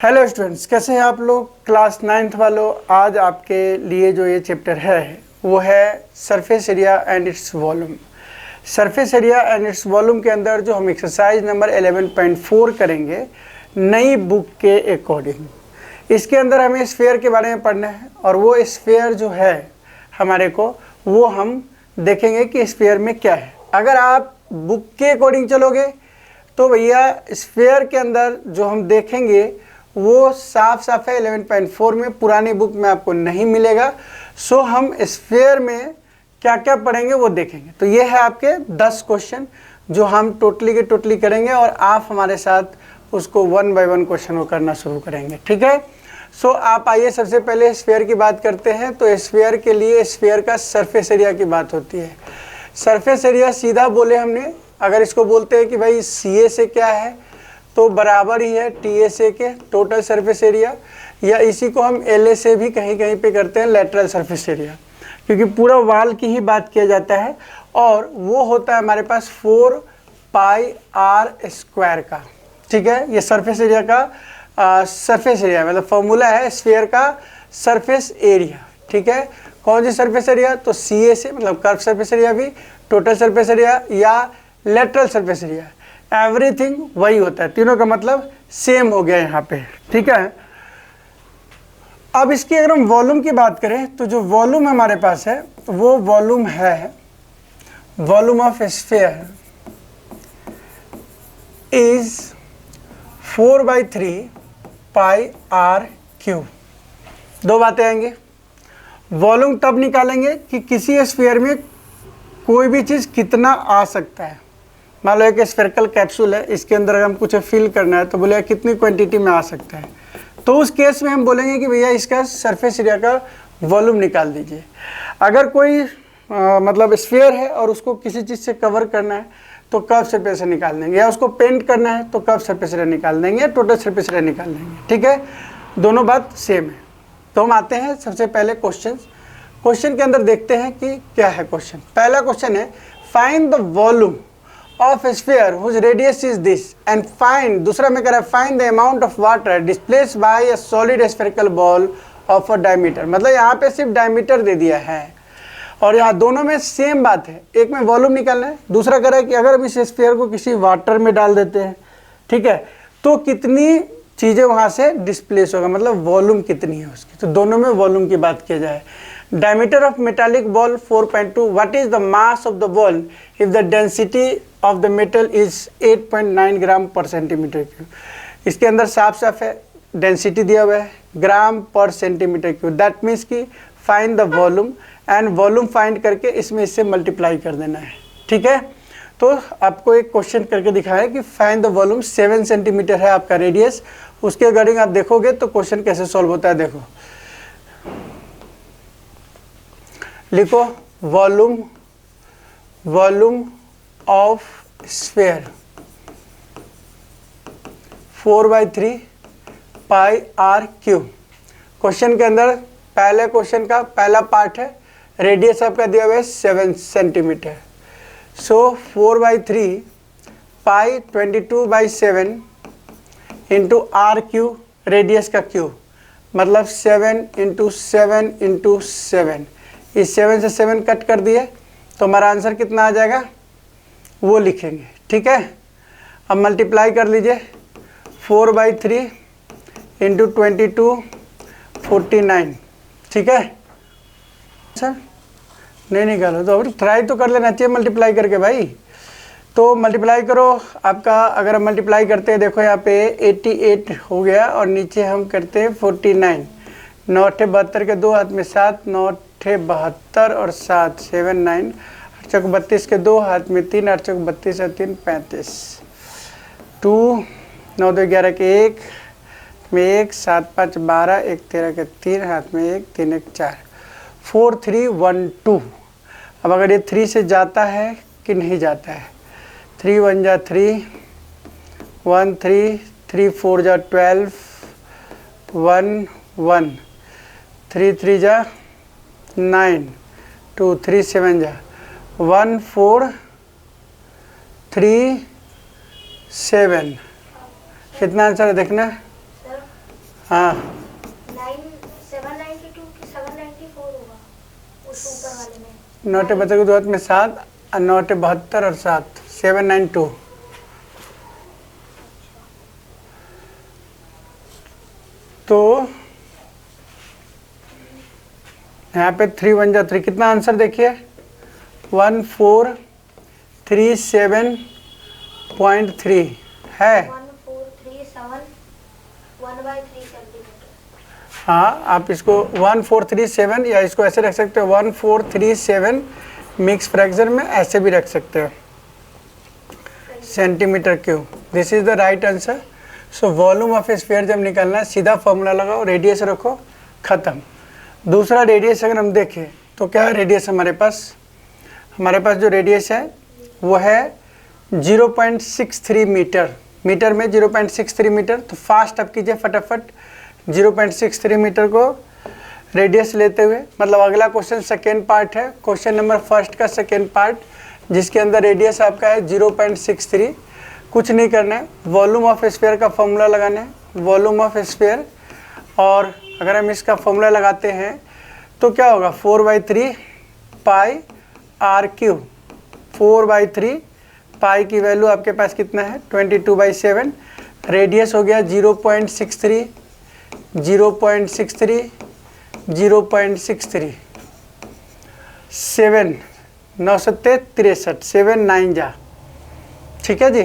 Hello students, कैसे हैं आप लोग। क्लास 9th वालों, आज आपके लिए जो ये चैप्टर है वो है surface area and its volume. Surface area and its volume के अंदर जो हम एक्सरसाइज नंबर 11.4 करेंगे नई बुक के अकॉर्डिंग। इसके अंदर हमें स्फीयर के बारे में पढ़ना है और वो स्फीयर जो है हमारे को वो हम देखेंगे कि स्फीयर में क्या है। अगर आप बुक के अकॉर्डिंग चलोगे तो भैया स्फीयर के अंदर जो हम देखेंगे वो साफ साफ है 11.4 में, पुरानी बुक में आपको नहीं मिलेगा। सो हम स्फीयर में क्या क्या पढ़ेंगे वो देखेंगे। तो ये है आपके 10 क्वेश्चन जो हम टोटली के टोटली करेंगे और आप हमारे साथ उसको 1 बाय 1 क्वेश्चन को करना शुरू करेंगे, ठीक है। सो आप आइए सबसे पहले स्फीयर की बात करते हैं। तो स्फीयर के लिए स्फीयर का सरफेस एरिया की बात होती है। सरफेस एरिया सीधा बोले हमने, अगर इसको बोलते हैं कि भाई सी ए से क्या है तो बराबर ही है टी ए से के टोटल सरफेस एरिया, या इसी को हम एल ए से भी कहीं कहीं पे करते हैं लेटरल सरफेस एरिया, क्योंकि पूरा वाल की ही बात किया जाता है और वो होता है हमारे पास 4 पाई आर स्क्वायर का, ठीक है। ये सरफेस एरिया का सरफेस एरिया मतलब फॉर्मूला है स्फीयर का सरफेस एरिया, ठीक है। कौन सी सरफेस एरिया, तो सी ए से मतलब कर्व सरफेस एरिया भी, टोटल सरफेस एरिया या लेटरल सरफेस एरिया, एवरीथिंग वही होता है। तीनों का मतलब सेम हो गया यहाँ पे, ठीक है। अब इसकी अगर हम वॉल्यूम की बात करें तो जो वॉल्यूम हमारे पास है वो वॉल्यूम है volume of sphere is 4/3 pi r cube. दो बातें आएंगे। वॉल्यूम तब निकालेंगे कि किसी स्फीयर में कोई भी चीज़ कितना आ सकता है। मान लो एक स्फेरिकल कैप्सूल है, इसके अंदर अगर हम कुछ फिल करना है तो बोले कितनी क्वांटिटी में आ सकता है, तो उस केस में हम बोलेंगे कि भैया इसका सरफेस एरिया का वॉल्यूम निकाल दीजिए। अगर कोई मतलब स्फीयर है और उसको किसी चीज़ से कवर करना है तो कर्व सरफेस एरिया निकाल देंगे, या उसको पेंट करना है तो कर्व सरफेस एरिया निकाल देंगे, या टोटल सरफेस एरिया निकाल देंगे, ठीक है। दोनों बात सेम है। तो हम आते हैं सबसे पहले क्वेश्चन के अंदर देखते हैं कि क्या है क्वेश्चन। पहला क्वेश्चन है find the volume of a sphere whose radius is this and find, दूसरा में कह रहा है find the amount of water displaced by a solid spherical ball of a diameter। मतलब यहाँ पे सिर्फ डायमीटर दे दिया है और यहाँ दोनों में सेम बात है। एक में वॉल्यूम निकालना है, दूसरा कह रहा है कि अगर हम इस स्फीयर को किसी वाटर में डाल देते हैं, ठीक है, तो कितनी चीज़ें वहाँ से डिस्प्लेस होगा, मतलब वॉल्यूम कितनी है उसकी। तो दोनों में वॉल्यूम की बात की जाए। Diameter of metallic ball 4.2. What is the mass of the ball if the density of the metal is 8.9 ग्राम पर सेंटीमीटर क्यूब। इसके अंदर साफ साफ है डेंसिटी दिया हुआ है ग्राम पर सेंटीमीटर क्यूब। दैट मीन्स कि find the volume and volume find करके इसमें इससे मल्टीप्लाई कर देना है, ठीक है। तो आपको एक क्वेश्चन करके दिखाया कि फाइंड द वॉल्यूम 7 सेंटीमीटर है आपका रेडियस। उसके अकॉर्डिंग आप देखोगे तो क्वेश्चन कैसे सॉल्व होता है। देखो लिखो volume of sphere 4/3 pi r cube. Question के अंदर पहले क्वेश्चन का पहला पार्ट है, रेडियस आपका दिया हुआ है 7 centimetre. So 4/3 pi 22/7 into r cube, radius का क्यूब मतलब 7 इंटू 7 इंटू 7। इस 7 से 7 कट कर दिए तो हमारा आंसर कितना आ जाएगा वो लिखेंगे, ठीक है। अब मल्टीप्लाई कर लीजिए 4/3 इंटू 22 49, ठीक है। सर नहीं निकालो तो ट्राई तो कर लेना चाहिए मल्टीप्लाई करके भाई। तो मल्टीप्लाई करो आपका, अगर हम मल्टीप्लाई करते हैं देखो यहाँ पे 88 हो गया और नीचे हम करते हैं 49। 9 8 72 के 2 हाथ में 7, 9 8 72 और 7 7 9, 8 चौक 32 के 2 हाथ में 3, 8 चौक 32 और 3 35, 2 9 2 11 के 1 में 1, 7 5 12, 1 13 के 3 हाथ में 1, 3 1 4, 4 3 1 2। अब अगर ये 3 से जाता है कि नहीं जाता है, 3 1 जा 3 1 3 3 4 जा 12 1 1 3 3 जा 9 2 3 7 जा 1 4 3 7। कितना आंसर है देखना, हाँ 792 कि 794 होगा उस ऊपर वाले में। 9 को 2 हाथ में 7 और 9 72 और 7 792। तो यहाँ पे 3 1 जा 3, कितना आंसर देखिए 1437.3 है। 1437 1/3 सेंटीमीटर। हाँ, आप इसको 1437 या इसको ऐसे रख सकते हो 1437 मिक्स फ्रैक्शन में ऐसे भी रख सकते हो centimetre cube. This is the right answer. So volume of sphere जब निकालना है सीधा फॉर्मूला लगाओ, रेडियस रखो, ख़त्म। दूसरा रेडियस अगर हम देखें तो क्या है रेडियस हमारे पास जो रेडियस है वो है 0.63 मीटर। मीटर में 0.63 मीटर। तो फास्ट आप कीजिए फटाफट 0.63 मीटर को रेडियस लेते हुए, मतलब अगला क्वेश्चन सेकेंड पार्ट है, क्वेश्चन नंबर फर्स्ट का सेकेंड पार्ट, जिसके अंदर रेडियस आपका है 0.63। कुछ नहीं करना है, वॉल्यूम ऑफ स्फीयर का फॉर्मूला लगाना है, वॉल्यूम ऑफ स्फीयर। और अगर हम इसका फॉर्मूला लगाते हैं तो क्या होगा 4/3 पाई आर क्यूब। 4/3 पाई की वैल्यू आपके पास कितना है 22/7। रेडियस हो गया 0.63 0.63 0.63 7 9 सत्ते 63 7 9 जा, ठीक है जी।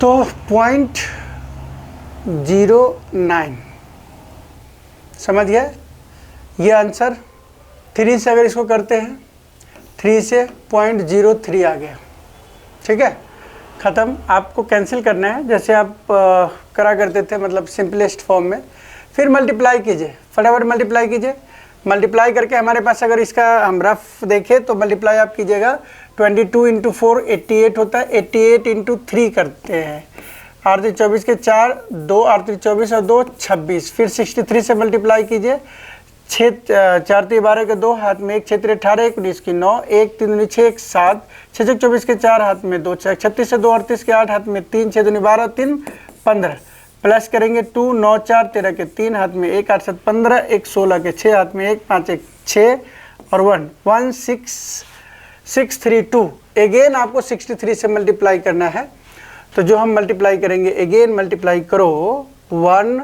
तो 0.09 समझ गया ये आंसर। 3 से अगर इसको करते हैं 3 से 0.03 आ गया, ठीक है, ख़त्म। आपको कैंसिल करना है जैसे आप करा करते थे, मतलब सिंपलेस्ट फॉर्म में। फिर मल्टीप्लाई कीजिए, फटाफट मल्टीप्लाई कीजिए। मल्टीप्लाई करके हमारे पास अगर इसका हम रफ देखें तो मल्टीप्लाई आप कीजिएगा 22 × 4 88 होता है, 88 × 3 करते हैं, 8 × 24 के 4 2 8 × 24 और 2 26। फिर 63 से मल्टीप्लाई कीजिए, 6 4 × 12 के 2 हाथ में 1 6 × 18 19 की 9 1 3 2 6 1 7 6 6 24 के 4 हाथ में 2 36 से 2 38 के 8 हाथ में 3 6 2 12 3 15 प्लस करेंगे 2 9 4 13 के 3 हाथ में 1 8 7 15 1 16 के 6 हाथ में 1 5 1 6 और 1 1 6 6 3 2। अगेन आपको 63 से मल्टीप्लाई करना है, तो जो हम मल्टीप्लाई करेंगे अगेन मल्टीप्लाई करो 1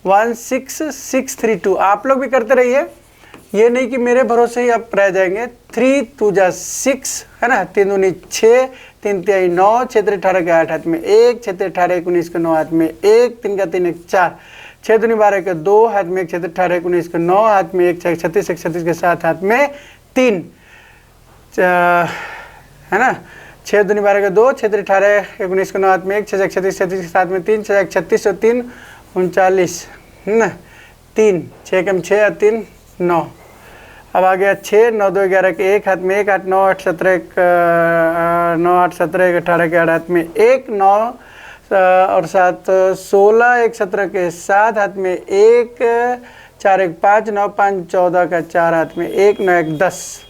1 6 6 3 2। आप लोग भी करते रहिए, ये नहीं कि मेरे भरोसे ही आप रह जाएंगे। 3 2 जा 6 है ना, 3 दूनी 6 3 3 9 6 3 18 के 8 हाथ में 1 6 3 18 19 के 9 हाथ में 1 3 का 3 1 4 6 दूनी 12 के 2 हाथ में 1 6 3 18 19 के 9 हाथ में 1 36 36 के 7 हाथ में 3 है ना, 6 दूनी 12 के 2 6 3 18 19 के 9 हाथ में 1 6 36 37 के 7 में 3 6 36 और 3 39 है ना, 3 6 कम 6 और 3 9। अब आ गया 6 9 2 11 के 1 हाथ में 1 8 9 8 17 9 8 17 18 के 8 हाथ में 1 9 और 7 16 1 17 के 7 हाथ में 1 4 1 5 9 5 14 का 4 हाथ में 1 9 1 10।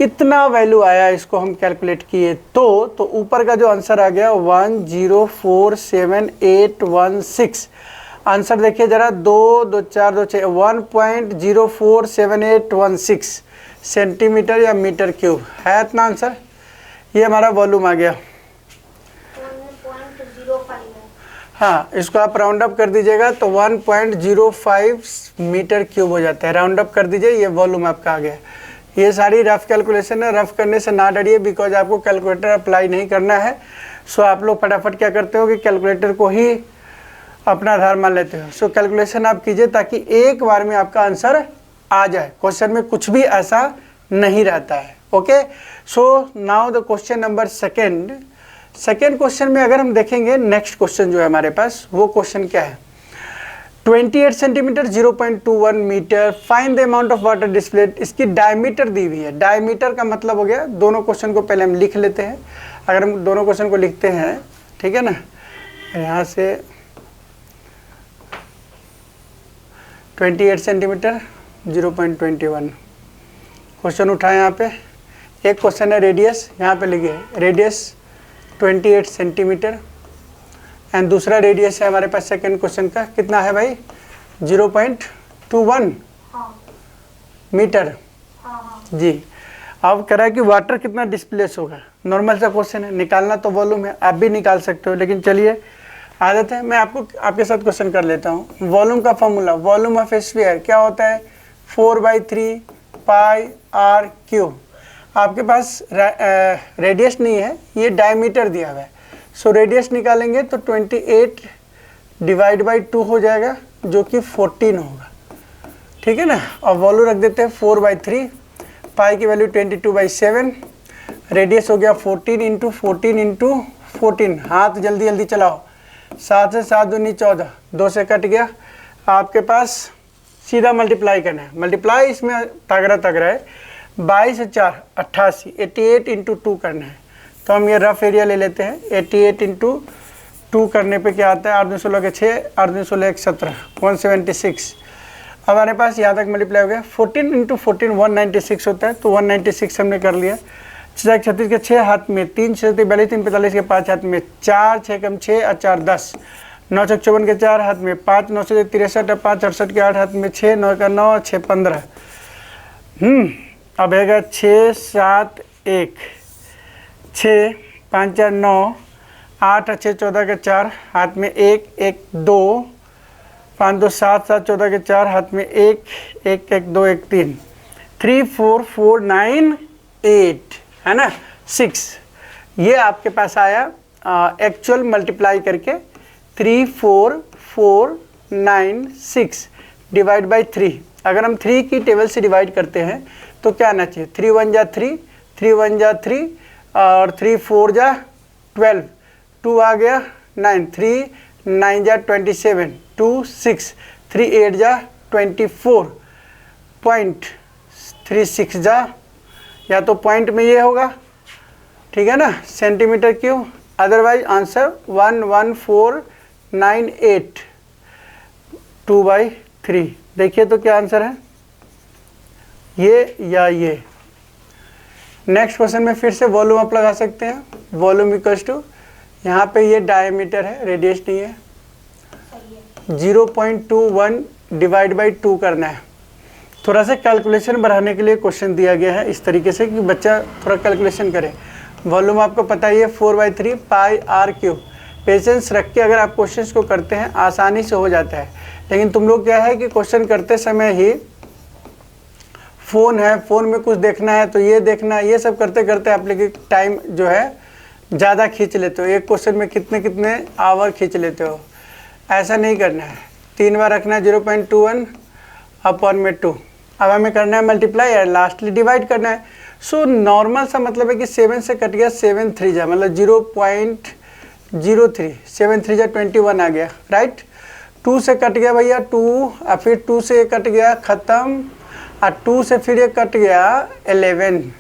इतना वैल्यू आया, इसको हम कैलकुलेट किए तो ऊपर का जो आंसर आ गया 1047,816। आंसर देखिए जरा 2 2 4 2 6 1.047816 सेंटीमीटर या मीटर क्यूब है इतना आंसर। ये हमारा वॉल्यूम आ गया। 1.05 हाँ, इसको आप राउंड अप कर दीजिएगा तो 1.05 मीटर क्यूब हो जाता है। राउंड अप कर दीजिए, ये वॉल्यूम आपका आ गया। ये सारी रफ कैलकुलेशन है, रफ करने से ना डरिए बिकॉज आपको कैलकुलेटर अप्लाई नहीं करना है। सो आप लोग फटाफट क्या करते हो कि कैलकुलेटर को ही अपना आधार मान लेते हो। सो कैलकुलेशन आप कीजिए ताकि एक बार में आपका आंसर आ जाए। क्वेश्चन में कुछ भी ऐसा नहीं रहता है। Okay, so now the question number second question में अगर हम देखेंगे नेक्स्ट क्वेश्चन जो है हमारे पास, वो क्वेश्चन क्या है 28 centimetre 0.21 metre find the amount of water displaced. इसकी डायमीटर दी हुई है। डायमीटर का मतलब हो गया, दोनों क्वेश्चन को पहले हम लिख लेते हैं। अगर हम दोनों क्वेश्चन को लिखते हैं, ठीक है ना, यहाँ से 28 सेंटीमीटर 0.21 क्वेश्चन उठाए। यहाँ पे एक क्वेश्चन है रेडियस, यहाँ पे लिखे रेडियस 28 सेंटीमीटर एंड दूसरा रेडियस है हमारे पास सेकंड क्वेश्चन का, कितना है भाई 0.21 हाँ मीटर हाँ हाँ जी। अब कह रहा है कि वाटर कितना डिस्प्लेस होगा, नॉर्मल सा क्वेश्चन है, निकालना तो वॉल्यूम है, आप भी निकाल सकते हो, लेकिन चलिए आदत है मैं आपके साथ क्वेश्चन कर लेता हूँ। वॉल्यूम का formula, volume of A sphere क्या होता है 4/3 पाई आर क्यू। आपके पास रेडियस नहीं है, ये डायमीटर दिया हुआ है, सो रेडियस निकालेंगे तो 28 डिवाइड बाई 2 हो जाएगा जो कि 14 होगा, ठीक है ना। और वॉल्यूम रख देते हैं 4/3, पाई की वैल्यू 22/7, रेडियस हो गया 14 इंटू 14, हाथ जल्दी जल्दी चलाओ, 7 से 7 दूनी 14, 2 से कट गया, आपके पास सीधा मल्टीप्लाई करना है, मल्टीप्लाई इसमें तगड़ा है, 22 से 4 88, 88 इंटू 2 करना है, तो हम ये रफ एरिया ले लेते हैं, 88 इंटू 2 करने पे क्या आता है 8 2 16 के 6, 8 2 16 1 17, 176। अब हमारे पास यहाँ तक मल्टीप्लाई हो गया, 14 इंटू 14 196 होता है, तो 196 हमने कर लिया। 36 के 6 हाथ में, 3 6 42 3 45 के 5 हाथ में, 4 6 कम 6 और 4 10, 9 6 54 के 4 हाथ में, 5 9 से 63 और 5 68 के 8 हाथ में, 6 9 का 9 6 15। अब आएगा 6 7 1, 6 5 4 9, 8 6 14 के 4 हाथ में 1 1 2, 5 2 7 7 14 के 4 हाथ में 1 1 1 2 1 3, 3 4 4 9 8 है ना 6। ये आपके पास आया एक्चुअल मल्टीप्लाई करके 3 4 4 9 6 डिवाइड बाई 3। अगर हम 3 की टेबल से डिवाइड करते हैं तो क्या आना चाहिए, 3 1 जा 3, 3 1 जा 3 और 3 4 जा 12, 2 आ गया 9, 3 9 जा 27, 2 6, 3 8 जा 24.36 जा, या तो पॉइंट में ये होगा, ठीक है ना, सेंटीमीटर क्यूब, अदरवाइज आंसर 11498 2/3। देखिए तो क्या आंसर है, ये या ये। नेक्स्ट क्वेश्चन में फिर से वॉल्यूम अप लगा सकते हैं, वॉल्यूम इक्वल्स टू, यहाँ पे ये डायमीटर है, रेडियस नहीं है, 0.21 डिवाइड बाई 2 करना है। थोड़ा सा कैलकुलेशन बढ़ाने के लिए क्वेश्चन दिया गया है इस तरीके से कि बच्चा थोड़ा कैलकुलेशन करे। वॉल्यूम आपको पता ही है 4/3 पाई आर क्यूब। पेशेंस रख के अगर आप क्वेश्चंस को करते हैं आसानी से हो जाता है, लेकिन तुम लोग क्या है कि क्वेश्चन करते समय ही फ़ोन है, फ़ोन में कुछ देखना है तो ये देखना है, ये सब करते करते आप लोग टाइम जो है ज़्यादा खींच लेते हो, एक क्वेश्चन में कितने कितने आवर खींच लेते हो। ऐसा नहीं करना है, 3 बार रखना है 0.21 अपॉन में 2। अब हमें करना है मल्टीप्लाई और लास्टली डिवाइड करना है। सो नॉर्मल सा मतलब है कि 7 से कट गया 7 3 जा, मतलब 0.03, 7 3 जा 21 आ गया, राइट। 2 से कट गया भैया 2, और फिर 2 से कट गया ख़त्म, और 2 से फिर ये कट गया 11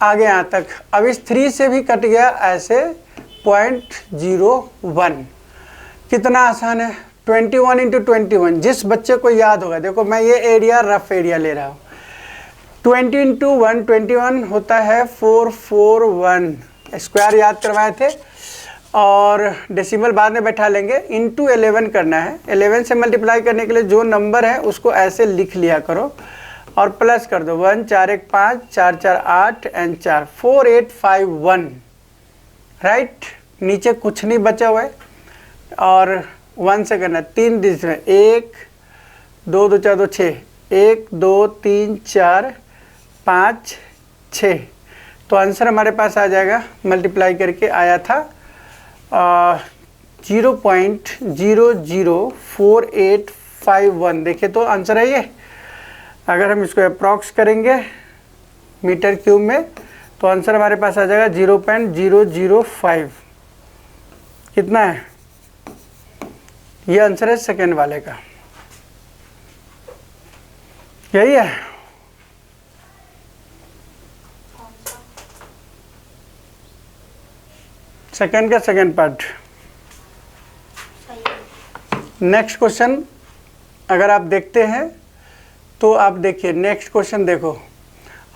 आगे यहाँ तक। अब इस 3 से भी कट गया ऐसे 0.01। कितना आसान है, 21 इंटू 21। जिस बच्चे को याद होगा, देखो मैं ये एरिया रफ एरिया ले रहा हूँ, 20 इंटू 1 21 होता है 441, स्क्वायर याद करवाए थे, और डेसिमल बाद में बैठा लेंगे, इंटू 11 करना है। 11 से मल्टीप्लाई करने के लिए जो नंबर है उसको ऐसे लिख लिया करो और प्लस कर दो, 1 4 1 5 4 4 8 एंड 4 4851, राइट। नीचे कुछ नहीं बचा हुआ है, और 1 से करना 3 डिजिट में, 1 2 2 4 2 6, 1 2 3 4 5 6। तो आंसर हमारे पास आ जाएगा, मल्टीप्लाई करके आया था 0.004851। देखिए तो आंसर है ये। अगर हम इसको अप्रॉक्स करेंगे मीटर क्यूब में तो आंसर हमारे पास आ जाएगा 0.005। कितना है, ये आंसर है सेकेंड वाले का, यही है। सेकेंड का सेकेंड पार्ट। नेक्स्ट क्वेश्चन अगर आप देखते हैं तो आप देखिए, नेक्स्ट क्वेश्चन देखो।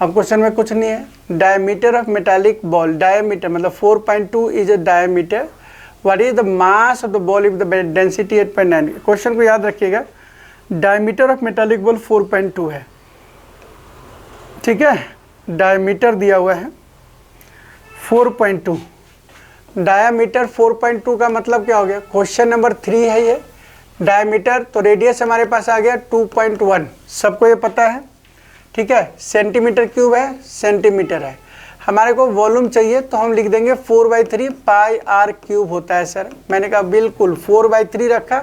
अब क्वेश्चन में कुछ नहीं है, diameter of metallic ball, diameter मतलब 4.2 is a diameter, what is the mass of the ball if the density 8.9। Question को याद रखिएगा, डायमीटर ऑफ मेटालिक बॉल 4.2 है, ठीक है, डायमीटर दिया हुआ है 4.2, डायमीटर 4.2 का मतलब क्या हो गया, क्वेश्चन नंबर 3 है ये, डायमीटर, तो रेडियस हमारे पास आ गया 2.1, सबको ये पता है, ठीक है, सेंटीमीटर क्यूब है, सेंटीमीटर है, हमारे को वॉल्यूम चाहिए तो हम लिख देंगे 4/3 पाई आर क्यूब होता है सर। मैंने कहा बिल्कुल 4/3 रखा,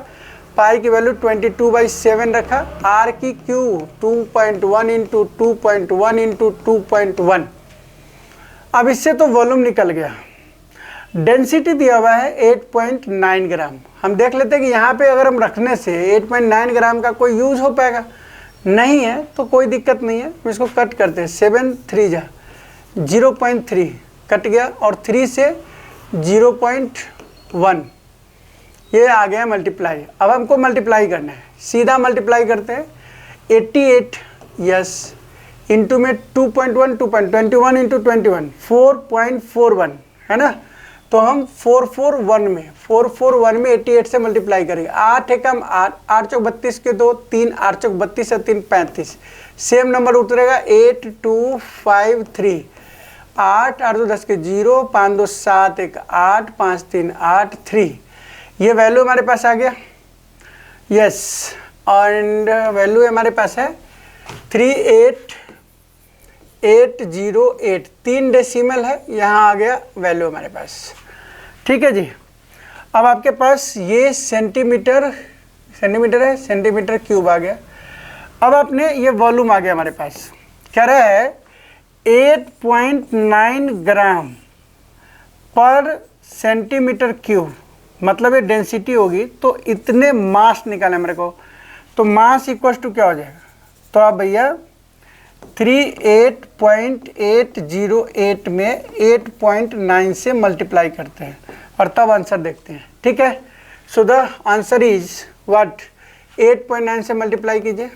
पाई की वैल्यू 22/7 रखा, आर की क्यू 2.1 इंटू 2.1 इंटू 2.1। अब इससे तो वॉल्यूम निकल गया। डेंसिटी दिया हुआ है 8.9 ग्राम। हम देख लेते हैं कि यहाँ पे अगर हम रखने से 8.9 ग्राम का कोई यूज हो पाएगा, नहीं है तो कोई दिक्कत नहीं है, हम इसको कट करते हैं, 7 3 जा 0.3 कट गया और 3 से 0.1, ये आ गया मल्टीप्लाई। अब हमको मल्टीप्लाई करना है, सीधा मल्टीप्लाई करते हैं, 88 यस इंटू में 2.1 2.21 इंटू 21 4.41 है ना, तो हम 441 में 88 से मल्टीप्लाई करेंगे। 8 एकम 8, 8 चौक 32 के 2, 3 8 चौक 32 है 3 35, सेम नंबर उतरेगा 8253, 8 8 2 10 के 0, 5 2 7 1 8, 5 3 8 3, ये वैल्यू हमारे पास आ गया, यस, एंड वैल्यू हमारे पास है 38808, 3 डेसिमल है, यहाँ आ गया वैल्यू हमारे पास, ठीक है जी। अब आपके पास ये सेंटीमीटर है, सेंटीमीटर क्यूब आ गया। अब आपने ये वॉल्यूम आ गया हमारे पास, कह रहा है 8.9 ग्राम पर सेंटीमीटर क्यूब, मतलब ये डेंसिटी होगी, तो इतने मास निकाले मेरे को, तो मास इक्वल टू क्या हो जाएगा, तो आप भैया 38.808 में 8.9 से मल्टीप्लाई करते हैं और तब आंसर देखते हैं, ठीक है। So the answer is what, 8.9 से मल्टीप्लाई कीजिए,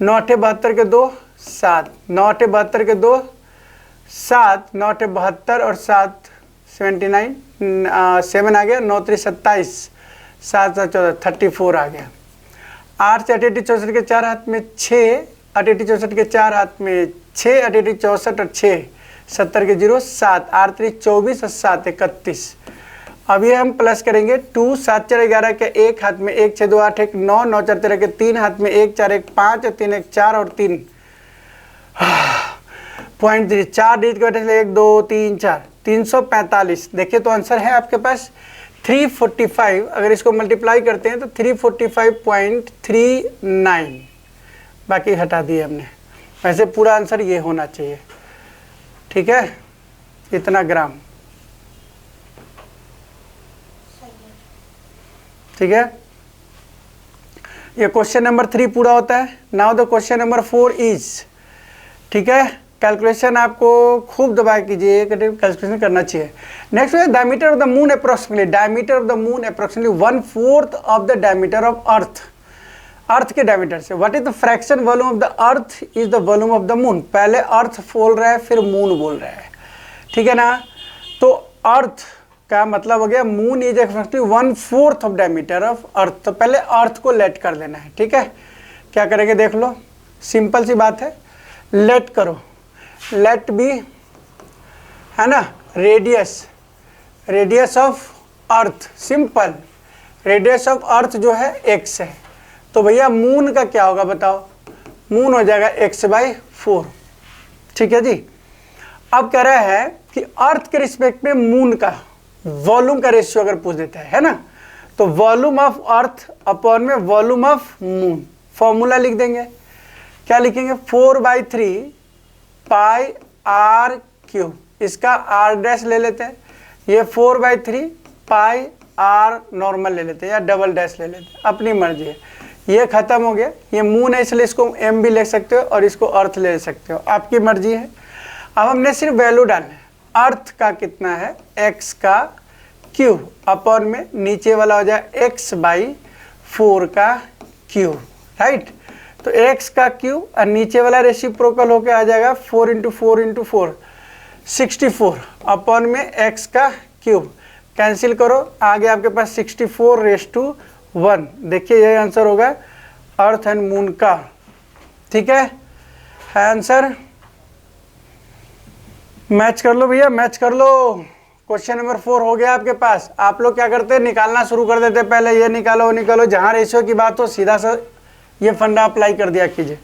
9 8 72 के 2 7, 9 8 72 के 2 7, 9 8 72 और 7 79, 7 आ गया, 9 3 27, 7 7 14 34 आ गया। 8 से 8 64 के 4 हाथ में 6, 8 64 के 4 हाथ में 6, 8 64 और 6 70 के 0 7, 8 3 24 और 7 31। अब ये हम प्लस करेंगे, 2 7 4 11 के 1 हाथ में 1 6 2 8 1 9, 9 4 13 के 3 हाथ में 1 4 1 5 और 3 1 4 और 3 .3, 4 डिजिट के बैठे 1 2 3 4 345। देखिए तो आंसर है आपके पास 345, अगर इसको मल्टीप्लाई करते हैं तो 345.39, बाकी हटा दिए हमने, वैसे पूरा आंसर ये होना चाहिए, ठीक है, इतना ग्राम, ठीक है। ये क्वेश्चन नंबर 3 पूरा होता है। Now the question number 4 is, ठीक है, कैलकुलेशन आपको खूब दबा कीजिए, कैलकुलेशन करना चाहिए। नेक्स्ट है diameter of the moon approximately, diameter of the moon approximately 1/4 of the diameter of earth, earth के डायमीटर से। What is the fraction volume of the earth is the volume of the moon, पहले earth बोल रहा है फिर moon बोल रहा है, ठीक है ना। तो अर्थ का मतलब हो गया moon is actually 1/4 of diameter of अर्थ, तो पहले अर्थ को लेट कर देना है, ठीक है। क्या करेंगे देख लो, सिंपल सी बात है, लेट करो, लेट बी है ना, radius of earth, simple, radius of earth जो है x है, तो भैया मून का क्या होगा बताओ, मून हो जाएगा x/4, ठीक है जी। अब कह रहा है कि अर्थ के रिस्पेक्ट में मून का वॉल्यूम का रेशियो अगर पूछ देता है ना, तो वॉल्यूम ऑफ अर्थ अपॉन में वॉल्यूम ऑफ मून, फॉर्मूला लिख देंगे, क्या लिखेंगे, 4/3 पाई आर क्यूब, इसका आर डैश ले लेते हैं, ये 4/3 पाई आर नॉर्मल ले लेते हैं या डबल डैश ले लेते हैं, अपनी मर्जी है। ये खत्म हो गया, ये मून है इसलिए इसको एम भी ले सकते हो और इसको अर्थ ले सकते हो, आपकी मर्जी है। अब हमने सिर्फ वैल्यू डालना है, अर्थ का कितना है, x का क्यूब अपॉन में नीचे वाला हो जाए x/4 का क्यूब, राइट। तो x का क्यूब और नीचे वाला रेसिप्रोकल होके आ जाएगा 4 × 4 × 4 64 अपॉन में x का क्यूब। कैंसिल करो, आगे आपके पास 64:1। देखिए ये आंसर होगा अर्थ एंड मून का। ठीक है आंसर। मैच कर लो भैया, मैच कर लो। क्वेश्चन नंबर 4 हो गया आपके पास। आप लोग क्या करते हैं, निकालना शुरू कर देते हैं, पहले ये निकालो वो निकालो, जहाँ रेशियो की बात हो सीधा सा ये फंडा अप्लाई कर दिया कीजिए।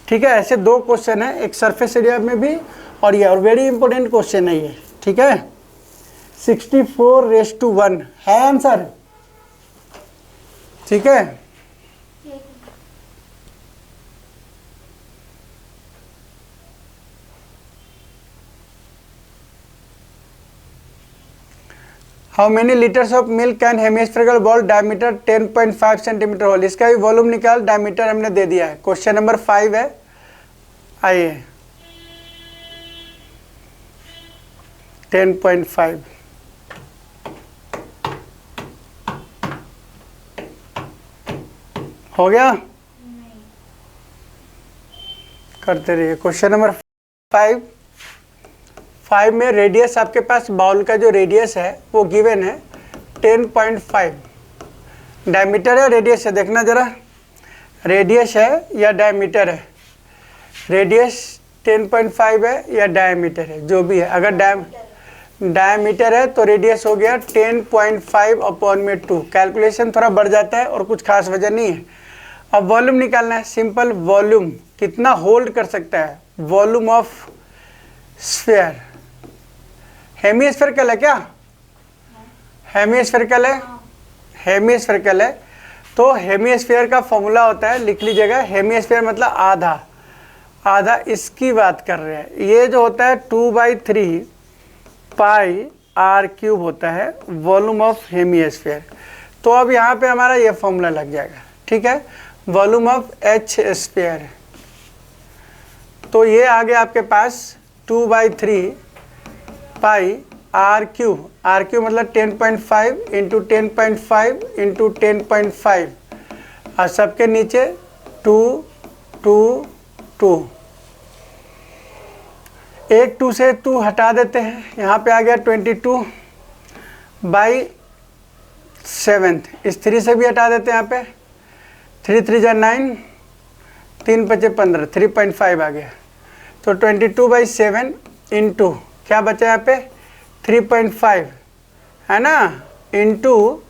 ठीक है, ऐसे 2 क्वेश्चन है, एक सरफेस एरिया में भी और ये, और वेरी इंपॉर्टेंट क्वेश्चन है ये। ठीक है, 64:1 है आंसर। ठीक है, how many litres of milk can hemispherical bowl diameter 10.5 centimetre hold. इसका भी वॉल्यूम निकाल, डायमीटर हमने दे दिया है। क्वेश्चन नंबर 5 है, आइए 10.5 हो गया। करते रहिए। क्वेश्चन नंबर 5 में रेडियस आपके पास बाउल का जो रेडियस है वो गिवन है 10.5। डायमीटर है रेडियस है, देखना जरा रेडियस है या डायमीटर है। रेडियस 10.5 है या डायमीटर है, जो भी है। अगर डायमीटर है तो रेडियस हो गया 10.5/2। कैलकुलेशन थोड़ा बढ़ जाता है और कुछ खास वजह नहीं है। अब वॉल्यूम निकालना है, सिंपल। वॉल्यूम कितना होल्ड कर सकता है, वॉल्यूम ऑफ स्फीयर। हेमिस्फेरिकल है क्या, हेमिस्फेरिकल है, हेमिस्फेरिकल है तो हेमिस्फीयर का फॉर्मूला होता है, लिख लीजिएगा। हेमिस्फीयर मतलब आधा, आधा इसकी बात कर रहे हैं। ये जो होता है 2/3 पाई r³ होता है वॉल्यूम ऑफ हेमिस्फीयर। तो अब यहाँ पे हमारा ये फॉर्मूला लग जाएगा। ठीक है, वॉल्यूम ऑफ h स्फीयर। तो ये आ गया आपके पास 2/3 पाई r³ मतलब 10.5 इंटू 10.5 इंटू 10.5 और सबके नीचे 2 2 2। एक 2 से 2 हटा देते हैं, यहाँ पे आ गया 22/7। इस 3 से भी हटा देते हैं, यहाँ पे 3 3 जा 9, 3 5 15, 3.5 आ गया। तो 22/7 इंटू क्या बचा यहाँ पे 3.5 है ना, इंटू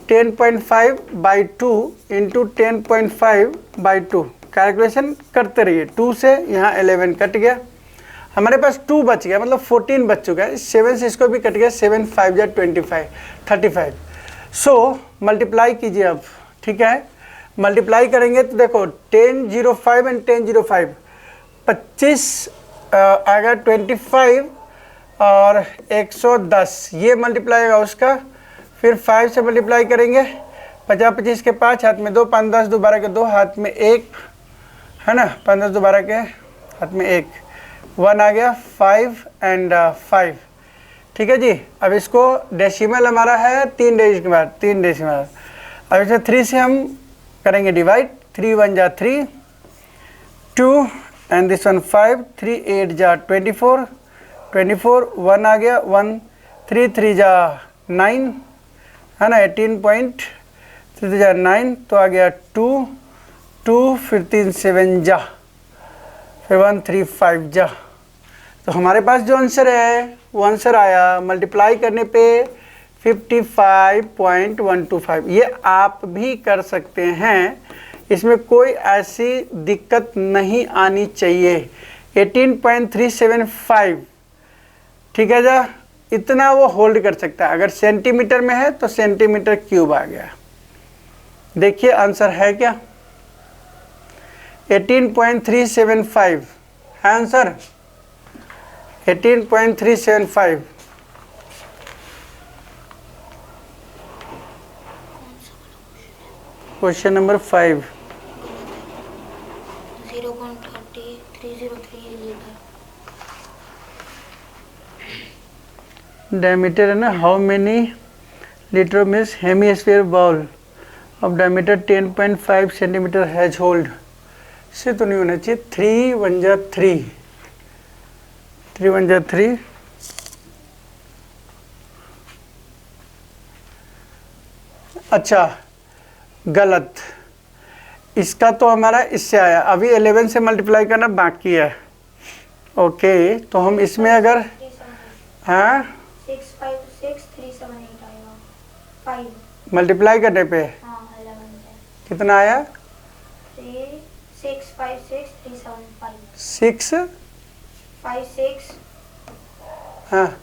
10.5/2 इंटू 10.5/2। कैलकुलेशन करते रहिए। 2 से यहाँ 11 कट गया, हमारे पास 2 बच गया, मतलब 14 बच चुका है। 7 से इसको भी कट गया, 7 5 जा 25 35। सो मल्टीप्लाई कीजिए अब। ठीक है, मल्टीप्लाई करेंगे तो देखो 1005 एंड 1005 25 आएगा 25 और 110, ये मल्टीप्लाई होगा उसका। फिर 5 से मल्टीप्लाई करेंगे, 50 25 के 5 हाथ में 2, 5 10 2 12 के 2 हाथ में 1 है ना, 5 10 2 12 के हाथ में 1 1 आ गया 5 एंड 5। ठीक है जी। अब इसको डेसिमल हमारा है 3 डिजिट के बाद 3 डेसिमल। अब इसे 3 से हम करेंगे डिवाइड। 3 1 जा 3 2 एंड दिस वन 5 3 8 जा 24 24 1 आ गया 1 3 3 जा 9 है ना, 18.3 जा 9 तो आ गया 2 2 फिर 3 7 जा फिर 1 3 5 जा। तो हमारे पास जो आंसर है वो आंसर आया मल्टीप्लाई करने पे 55.125। ये आप भी कर सकते हैं, इसमें कोई ऐसी दिक्कत नहीं आनी चाहिए। 18.375 ठीक है जा, इतना वो होल्ड कर सकता है। अगर सेंटीमीटर में है तो सेंटीमीटर क्यूब आ गया। देखिए आंसर है क्या, 18.375 है आंसर, 18.375। क्वेश्चन नंबर 5 डायमीटर है ना, how many litre means hemisphere bowl of diameter 10.5 centimetre has hold. से तो नहीं होना चाहिए, 3 1 जा 3 3 1 जा 3 अच्छा गलत, इसका तो हमारा इससे आया, अभी 11 से मल्टीप्लाई करना बाकी है। ओके, तो हम इसमें अगर 378 हाँ 656378 आएगा 5। मल्टीप्लाई करने पे हाँ 11 से कितना आया? 656375 6 56375 हाँ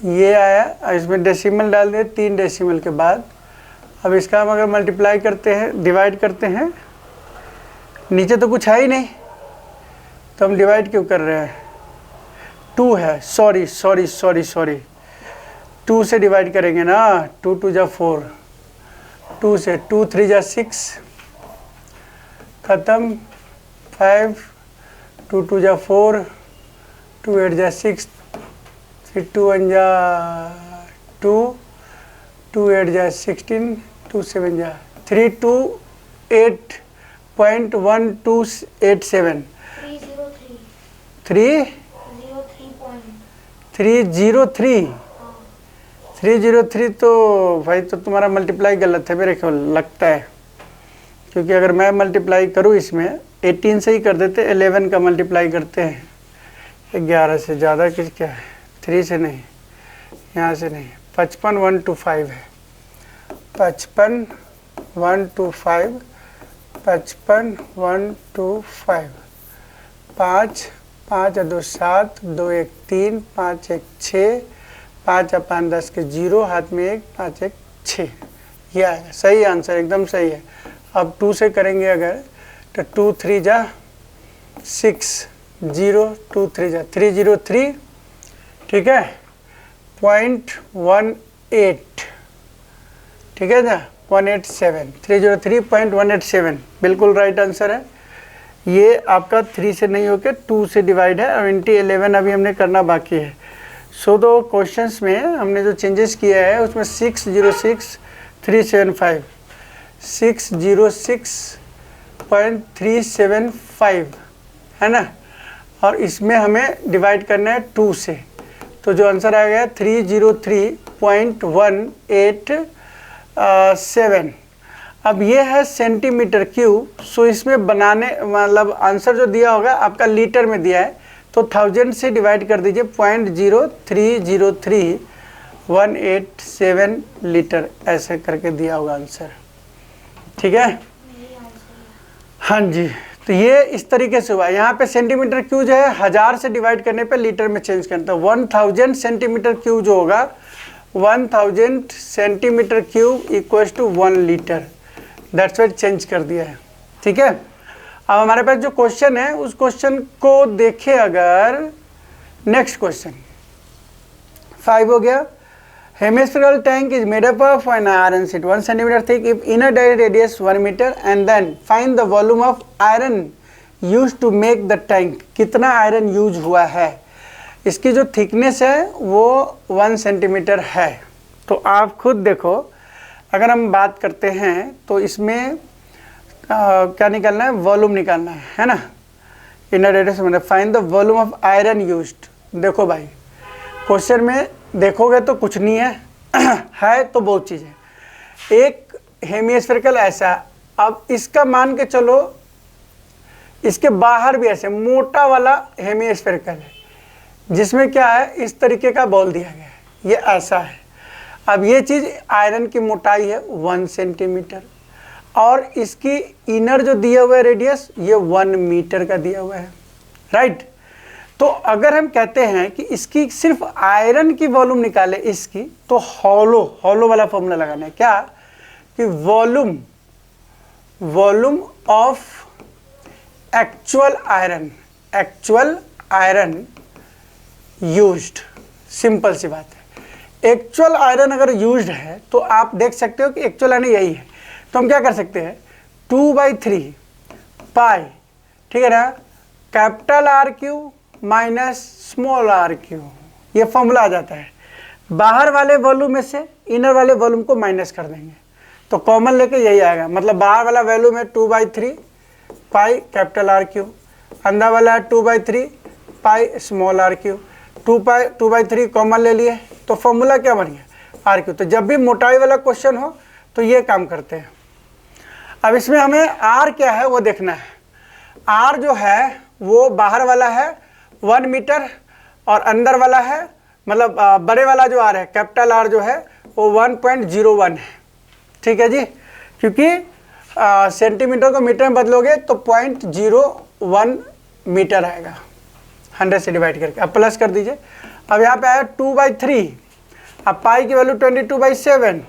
ये आया। अब इसमें डेसिमल डाल दिए 3 डेसिमल के बाद। अब इसका हम अगर मल्टीप्लाई करते हैं, डिवाइड करते हैं, नीचे तो कुछ है ही नहीं तो हम डिवाइड क्यों कर रहे हैं? 2 है, सॉरी सॉरी सॉरी सॉरी, 2 से डिवाइड करेंगे ना, 2 2 जा 4, 2 से 2 3 जा 6 ख़त्म, 5 2 2 जा 4, 2 8 जा 6, फिर 2 1 जा 2, 2 8 जा 16, 2 7 जा 328.1287 303 303। तो भाई तो तुम्हारा मल्टीप्लाई गलत है मेरे ख्याल लगता है, क्योंकि अगर मैं मल्टीप्लाई करूँ इसमें 18 से ही कर देते, 11 का मल्टीप्लाई करते हैं 11 से, ज़्यादा किस क्या है, 3 से नहीं, यहाँ से नहीं, 55 125 है, 55 125, 55 125, 5 5 2 7, 2 1 3, 5 1 6, 5 5 10 के 0, हाथ में 1, 5 1 6, ये आएगा सही आंसर, एकदम सही है। अब 2 से करेंगे अगर तो 2 3 जा 6, 0 2 3 जा 303, ठीक है, 0.18, ठीक है ना, 187, 303.187 बिल्कुल राइट आंसर है। ये आपका 3 से नहीं होकर 2 से डिवाइड है, और इंटी 11 अभी हमने करना बाकी है। सो दो क्वेश्चंस में हमने जो चेंजेस किया है उसमें 606375 606.375 है ना, और इसमें हमें डिवाइड करना है 2 से, तो जो आंसर आ गया 303.187। अब ये है सेंटीमीटर क्यूब, सो इसमें बनाने मतलब आंसर जो दिया होगा आपका लीटर में दिया है, तो 1000 से डिवाइड कर दीजिए, 0.0303187 लीटर ऐसे करके दिया होगा आंसर, ठीक है। हाँ जी, तो ये इस तरीके से हुआ। यहाँ पे सेंटीमीटर क्यूब जो है 1000 से डिवाइड करने पे लीटर में चेंज करता है, 1000 सेंटीमीटर क्यूब जो होगा 1000 centimetre cube equals to 1 litre, that's why it change कर दिया है, ठीक है। अब हमारे पास जो क्वेश्चन है उस क्वेश्चन को देखें, अगर नेक्स्ट क्वेश्चन 5 हो गया, hemispherical tank is made up of an iron sheet 1 centimetre thick if inner direct radius 1 metre and then find the volume of iron use to make the tank. कितना iron use हुआ है, इसकी जो thickness है वो 1 centimetre है। तो आप खुद देखो, अगर हम बात करते हैं तो इसमें क्या निकालना है, वॉल्यूम निकालना है ना, इनर रेडियस में find the volume of iron used. देखो भाई क्वेश्चन में देखोगे तो कुछ नहीं है है तो बहुत चीज़ है। एक हेमिस्फेरिकल ऐसा, अब इसका मान के चलो इसके बाहर भी ऐसे मोटा वाला हेमिस्फेरिकल है, जिसमें क्या है इस तरीके का बॉल दिया गया है, ये ऐसा है। अब ये चीज़ आयरन की मोटाई है 1 सेंटीमीटर, और इसकी इनर जो दिया हुआ है रेडियस ये 1 मीटर का दिया हुआ है, राइट। तो अगर हम कहते हैं कि इसकी सिर्फ आयरन की वॉल्यूम निकाले इसकी, तो हॉलो वाला फॉर्मूला लगाना है, क्या कि volume of actual iron used. Simple सी बात है, एक्चुअल आयरन अगर यूज्ड है तो आप देख सकते हो कि एक्चुअल आयरन यही है, तो हम क्या कर सकते हैं 2/3 पाई, ठीक है ना, capital r cube minus small r cube, ये फॉर्मूला आ जाता है। बाहर वाले वॉल्यूम में से इनर वाले वॉल्यूम को माइनस कर देंगे तो कॉमन लेके यही आएगा, मतलब बाहर वाला वैल्यूम है 2/3 पाई कैपिटल आर क्यू, अंदर वाला है 2/3 pi small r cube, 2/3 common ले लिए तो फॉर्मूला क्या बन गया, आर क्यू। तो जब भी मोटाई वाला क्वेश्चन हो तो ये काम करते हैं। अब इसमें हमें आर क्या है वो देखना है। आर जो है वो बाहर वाला है 1 मीटर और अंदर वाला है, मतलब बड़े वाला जो आर है कैपिटल आर जो है वो 1.01 है। ठीक है जी, क्योंकि सेंटीमीटर को मीटर में बदलोगे तो 0.01 मीटर आएगा 100 से डिवाइड करके। अब प्लस कर दीजिए। अब यहाँ पे आया 2/3, अब पाई की वैल्यू 22/7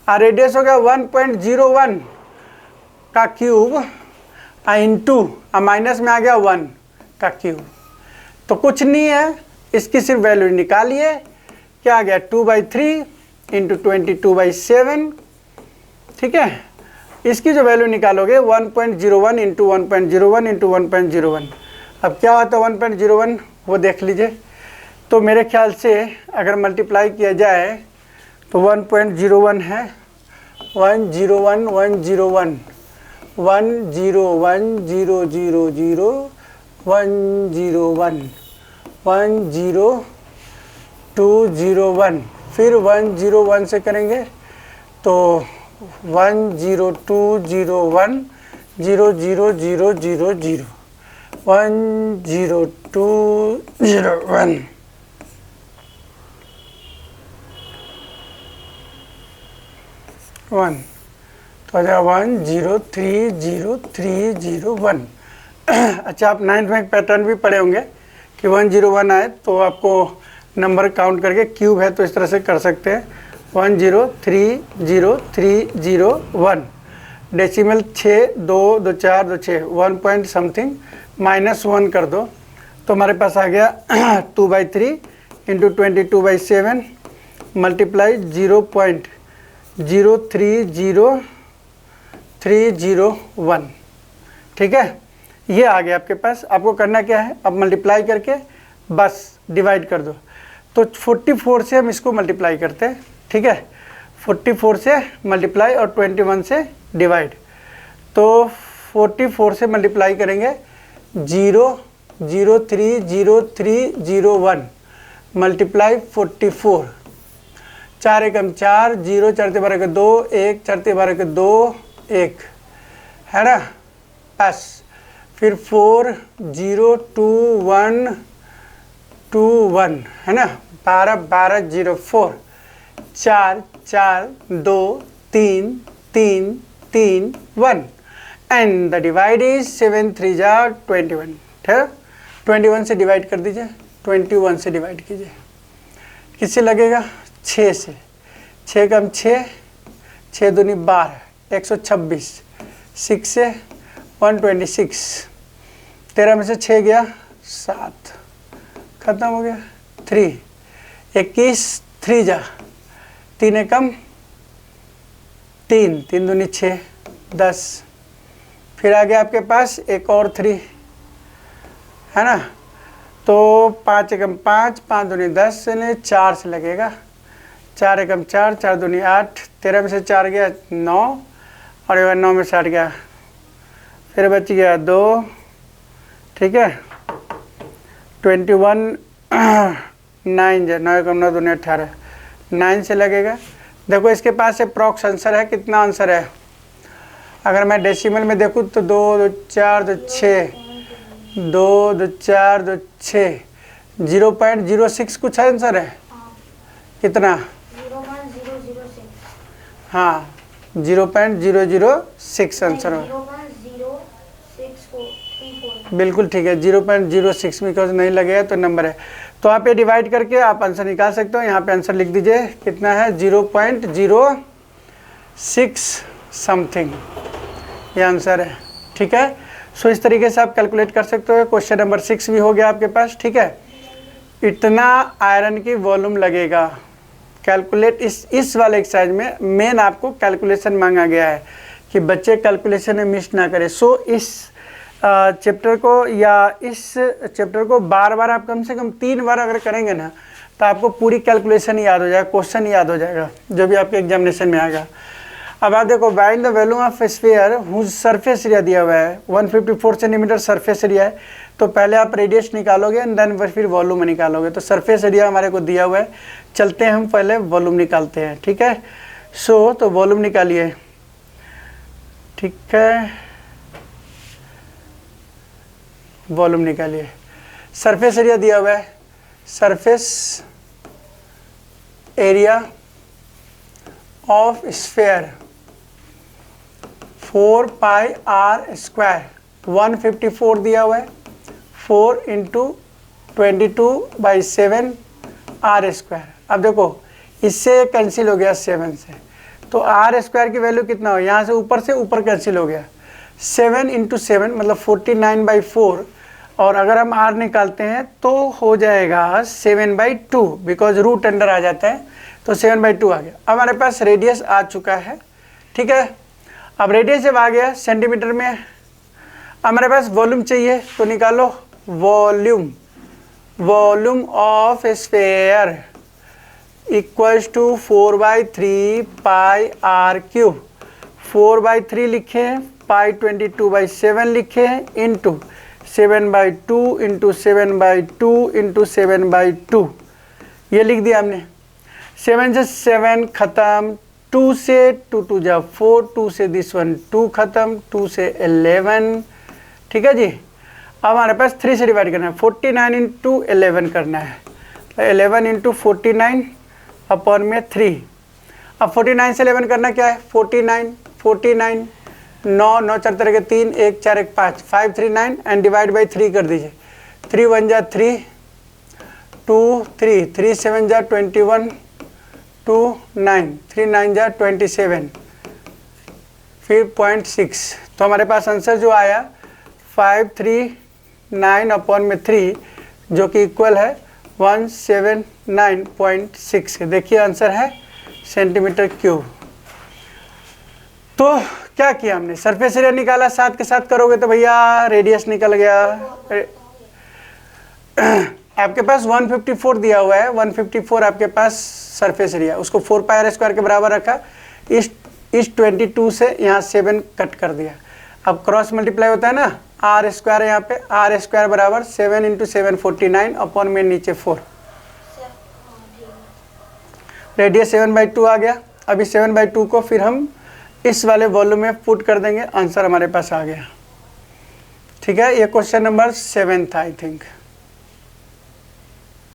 और रेडियस हो गया 1.01 का क्यूब इंटू माइनस में आ गया 1 का क्यूब। तो कुछ नहीं है, इसकी सिर्फ वैल्यू निकालिए। क्या आ गया 2/3 इंटू 22/7। ठीक है, इसकी जो वैल्यू निकालोगे 1.01 इंटू 1.01 इंटू 1.01। अब क्या होता है 1.01 वो देख लीजिए। तो मेरे ख्याल से अगर मल्टीप्लाई किया जाए तो 1.01 है 101 101 101 000 101 10201, फिर 101 से करेंगे तो 10201 00000 10201 1 तो आ जाएगा 1030301। अच्छा, आप 9th में एक पैटर्न भी पढ़े होंगे कि 101 आए तो आपको नंबर काउंट करके क्यूब है तो इस तरह से कर सकते हैं 1030301। डेसिमल 6 2 2 4 2 6 1 पॉइंट समथिंग -1 कर दो तो हमारे पास आ गया 2/3 इंटू 22/7 मल्टीप्लाई 0.030301। ठीक है, ये आ गया आपके पास। आपको करना क्या है, अब मल्टीप्लाई करके बस डिवाइड कर दो। तो 44 से हम इसको मल्टीप्लाई करते हैं। ठीक है, 44 से मल्टीप्लाई और 21 से डिवाइड। तो 44 से मल्टीप्लाई करेंगे 0.030301 मल्टीप्लाई 44, 4 एकम 4, 0 4 12 के 2, 1 4 12 के 2 1 है ना, बस फिर 4 0 2 1 2 1 है ना, 12 12 0 4 4 4 2 3 3 3 1 एंड द डिवाइड इज 7 3 जा 21। ठीक है, 21 से डिवाइड कर दीजिए, 21 से डिवाइड कीजिए। किससे लगेगा 6 से, 6 कम 6 6 दूनी 12 126, 6 से 126, 13 में से 6 गया 7, खत्म हो गया 3, 21 3 जा 3 एकम 3, 3 दूनी 6 10, फिर आ गया आपके पास एक और 3 है ना, तो 5 एकम 5, 5 दूनी 10 यानी 4 से लगेगा, 4 एकम 4, 4 दूनी 8, 13 में से 4 गया 9 और 9 में से 8 गया, फिर बच गया 2। ठीक है, 21 9 जा 9 एकम 9 दूनी 18, 9 से लगेगा। देखो इसके पास अप्रॉक्स आंसर है, कितना आंसर है, अगर मैं डेसिमल में देखूँ तो 2 2 4 2 6 2 2 4 2 6 0.06 कुछ आंसर है, कितना 0.006। हाँ 0.006 आंसर हो, 0.0634। बिल्कुल ठीक है 0.06 बिकॉज नहीं लगेगा तो नंबर है। तो आप ये डिवाइड करके आप आंसर निकाल सकते हो। यहाँ पे आंसर लिख दीजिए कितना है 0.06 समथिंग, ये आंसर है। ठीक है, सो इस तरीके से आप कैलकुलेट कर सकते हो। क्वेश्चन नंबर 6 भी हो गया आपके पास। ठीक है, इतना आयरन की वॉल्यूम लगेगा, कैलकुलेट इस वाले एक्सरसाइज में मेन आपको कैलकुलेशन मांगा गया है कि बच्चे कैलकुलेशन में मिस ना करें। सो इस चैप्टर को या इस चैप्टर को बार बार आप कम से कम 3 बार अगर करेंगे ना तो आपको पूरी कैलकुलेशन याद हो जाएगा, क्वेश्चन याद हो जाएगा जो भी आपके एग्जामिनेशन में आएगा। अब आप देखो find the value of sphere whose surface area दिया हुआ है 154 सेंटीमीटर सरफेस एरिया है, तो पहले आप रेडियस निकालोगे एंड देन फिर वॉल्यूम निकालोगे। तो सरफेस एरिया हमारे को दिया हुआ है, चलते हैं हम पहले वॉल्यूम निकालते हैं, ठीक है। तो वॉल्यूम निकालिए, ठीक है, वॉल्यूम निकालिए। सरफेस एरिया दिया हुआ है, surface area of sphere 4 pi r square 154 दिया हुआ है, 4 इंटू 22/7 आर स्क्वायर। अब देखो इससे कैंसिल हो गया 7 से, तो आर स्क्वायर की वैल्यू कितना हो, यहाँ से ऊपर कैंसिल हो गया, 7 इंटू 7 मतलब 49/4, और अगर हम आर निकालते हैं तो हो जाएगा 7/2 बिकॉज रूट अंडर आ जाता है, तो 7/2 आ गया। अब हमारे पास रेडियस आ चुका है, ठीक है। अब रेडियस जब आ गया सेंटीमीटर में, हमारे पास वॉल्यूम चाहिए, तो निकालो volume, volume of sphere equals to 4/3 pi r cube. 4/3 लिखे, पाई 22/7 लिखे, इंटू 7/2 इंटू 7/2 इंटू 7/2, ये लिख दिया हमने। 7 से 7 खत्म, 2 से 2 जा 4, 2 से दिस वन 2 खत्म, 2 से 11, ठीक है जी। अब हमारे पास 3 से डिवाइड करना है, 49 इंटू 11 करना है, 11 इंटू 49 अपॉन में 3। अब 49 से 11 करना क्या है, 49 9 9 4 तरह के 3 1 4 1 5 5 3 9 एंड डिवाइड बाई 3 कर दीजिए। 3 1 जा 3 2 3 3 7 जा 21 2 9 3 9 जा 27 फिर 0.6, तो हमारे पास आंसर जो आया 539 अपॉन में 3 जो कि इक्वल है 179.6। देखिए आंसर है सेंटीमीटर क्यूब। तो क्या किया हमने, सरफेस एरिया निकाला, साथ के साथ करोगे तो भैया रेडियस निकल गया। आपके पास 154 दिया हुआ है, 154 आपके पास सरफेस एरिया, उसको 4 पाई आर स्क्वायर के बराबर रखा, इस 22 से यहाँ 7 कट कर दिया। अब क्रॉस मल्टीप्लाई होता है ना, आर स्क्वायर है यहाँ पे, आर स्क्वायर बराबर 7 इंटू 7 49 अपॉन में नीचे 4, रेडियस 7/2 आ गया। अभी 7/2 को फिर हम इस वाले वॉल्यूम में पुट कर देंगे, आंसर हमारे पास आ गया, ठीक है। ये क्वेश्चन नंबर 7 था आई थिंक।